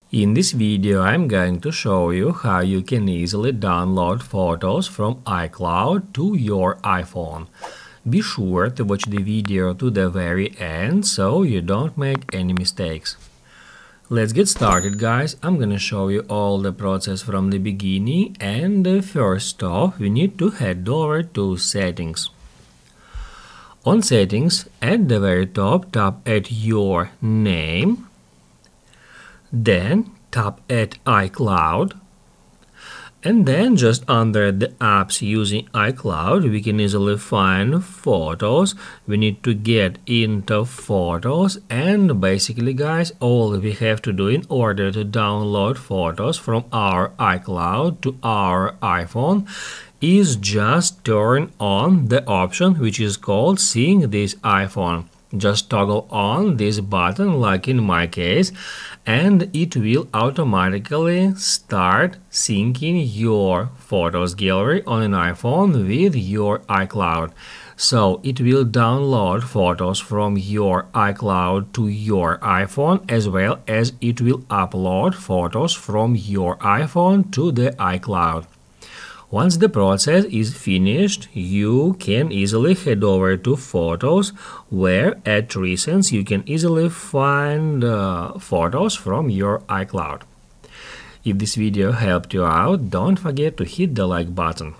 In this video, I'm going to show you how you can easily download photos from iCloud to your iPhone. Be sure to watch the video to the very end so you don't make any mistakes. Let's get started, guys. I'm gonna show you all the process from the beginning, and first off, we need to head over to Settings. On Settings, at the very top, tap at Your Name. Then tap at iCloud, and then just under the apps using iCloud we can easily find photos. We need to get into Photos, and basically, guys, all we have to do in order to download photos from our iCloud to our iPhone is just turn on the option which is called Sync this iPhone. Just toggle on this button, like in my case, and it will automatically start syncing your photos gallery on an iPhone with your iCloud. So it will download photos from your iCloud to your iPhone, as well as it will upload photos from your iPhone to the iCloud. Once the process is finished, you can easily head over to Photos, where at Recents you can easily find photos from your iCloud. If this video helped you out, don't forget to hit the like button.